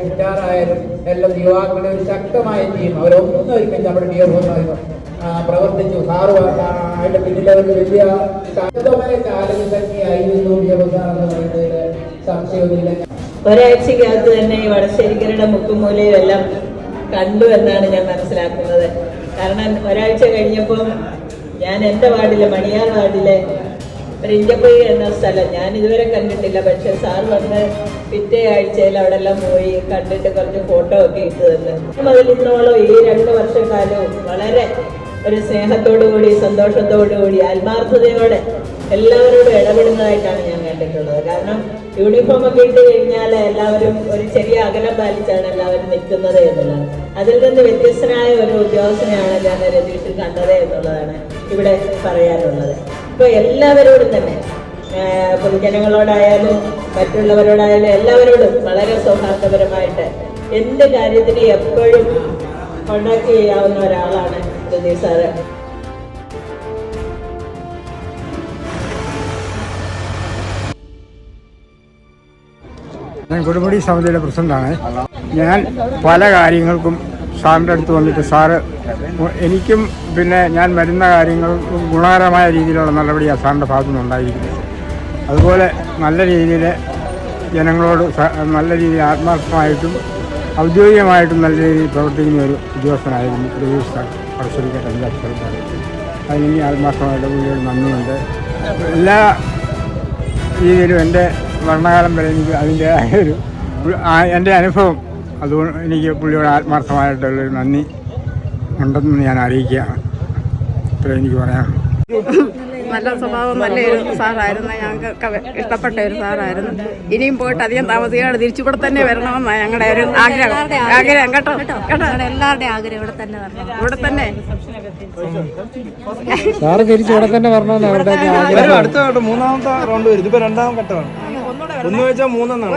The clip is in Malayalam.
ഗിറ്റാറായാലും എല്ലാം യുവാക്കളുടെ ഒരു ശക്തമായ ടീം അവരൊന്നും ഒരിക്കലും നമ്മുടെ ഡിയോമായിരുന്നു പ്രവർത്തിച്ചു. സാറ് അതിന്റെ പിന്നിൽ അവർ വലിയ ശക്തമായ ചാലകശക്തിയായിരുന്നു ഡിയോസാർ എന്ന് പറയുന്നതിൽ സംശയമൊന്നുമില്ല. ഒരാഴ്ചക്കകത്ത് തന്നെ ഈ വടശ്ശേരിക്കരുടെ മുക്കുമൂലയും എല്ലാം കണ്ടു എന്നാണ് ഞാൻ മനസ്സിലാക്കുന്നത്. കാരണം ഒരാഴ്ച കഴിഞ്ഞപ്പം ഞാൻ എൻ്റെ വാർഡിലെ മണിയാർ വാർഡിലെ ഒരു ഇഞ്ചപ്പൊഴി എന്ന സ്ഥലം ഞാൻ ഇതുവരെ കണ്ടിട്ടില്ല. പക്ഷെ സാർ വന്ന് പിറ്റേ ആഴ്ചയിൽ അവിടെ എല്ലാം പോയി കണ്ടിട്ട് കുറച്ച് ഫോട്ടോ ഒക്കെ ഇട്ട് തന്നു. അതിൽ ഇന്നോളം ഈ 2 വർഷക്കാലവും വളരെ ഒരു സ്നേഹത്തോടുകൂടി സന്തോഷത്തോടുകൂടി ആത്മാർത്ഥതയോടെ എല്ലാവരോടും ഇടപെടുന്നതായിട്ടാണ് ഞാൻ കണ്ടിട്ടുള്ളത്. കാരണം യൂണിഫോം ഒക്കെ ഇട്ട് കഴിഞ്ഞാൽ എല്ലാവരും ഒരു ചെറിയ അകലം പാലിച്ചാണ് എല്ലാവരും നിൽക്കുന്നത് എന്നുള്ളത്. അതിൽ നിന്ന് വ്യത്യസ്തനായ ഒരു ഉദ്യോഗസ്ഥനെയാണ് ഞാൻ രതീഷിൽ കണ്ടത് എന്നുള്ളതാണ് ഇവിടെ പറയാനുള്ളത്. ഇപ്പോൾ എല്ലാവരോടും തന്നെ പൊതുജനങ്ങളോടായാലും മറ്റുള്ളവരോടായാലും എല്ലാവരോടും വളരെ സൗഹാർദ്ദപരമായിട്ട് എന്ത് കാര്യത്തിന് എപ്പോഴും കോണ്ടാക്ട് ചെയ്യാവുന്ന ഒരാളാണ് രതീഷ് സാറ്. ഞാൻ കൊടുമുടി സമിതിയുടെ പ്രസിഡന്റാണ്. ഞാൻ പല കാര്യങ്ങൾക്കും സാറിൻ്റെ അടുത്ത് വന്നിട്ട് സാറ് എനിക്കും പിന്നെ ഞാൻ വരുന്ന കാര്യങ്ങൾക്കും ഗുണകരമായ രീതിയിലുള്ള നടപടിയാണ് സാറിൻ്റെ ഭാഗത്തു നിന്നുണ്ടായിരിക്കുന്നത്. അതുപോലെ നല്ല രീതിയിൽ ജനങ്ങളോട് നല്ല രീതിയിൽ ആത്മാർത്ഥമായിട്ടും ഔദ്യോഗികമായിട്ടും നല്ല രീതിയിൽ പ്രവർത്തിക്കുന്ന ഒരു ഉദ്യോഗസ്ഥനായിരുന്നു രതീഷ് സാർ വടശ്ശേരിക്കര പഞ്ചായത്ത് സെക്രട്ടറി. അതിന് ആത്മാർത്ഥമായിട്ട് പുള്ളിയോട് നന്ദിയുണ്ട്. എല്ലാ രീതിയിലും എൻ്റെ ഭരണകാലം വരെ എനിക്ക് അതിൻ്റെ ഒരു എൻ്റെ അനുഭവം അതുകൊണ്ട് എനിക്ക് പുള്ളിയോട് ആത്മാർത്ഥമായിട്ടുള്ളൊരു നന്ദി ഉണ്ടെന്ന് ഞാൻ അറിയിക്കുകയാണ്. ഇത്രയും എനിക്ക് പറയാനുള്ളൂ. നല്ല സ്വഭാവം നല്ലൊരു സാറായിരുന്നു. ഞങ്ങൾക്ക് ഇഷ്ടപ്പെട്ട ഒരു സാറായിരുന്നു. ഇനിയും പോയിട്ട് അധികം താമസിക്കാതെ തിരിച്ചിവിടെ തന്നെ വരണമെന്നാണ് ഞങ്ങളുടെ ഒരു ആഗ്രഹം കേട്ടോ. എല്ലാവരുടെയും ആഗ്രഹം ഇവിടെ തന്നെ വരണം. ഇവിടെ തന്നെ സാറ് തിരിച്ച് ഇവിടെ തന്നെ വരണമെന്ന് അവരുടെ അടുത്ത ഘട്ടം 3ാമത്തെ റൗണ്ട് വരും. ഇതിപ്പോ 2ാം ഘട്ടമാണ്. 1 വെച്ചാൽ 3 എന്നാണ്.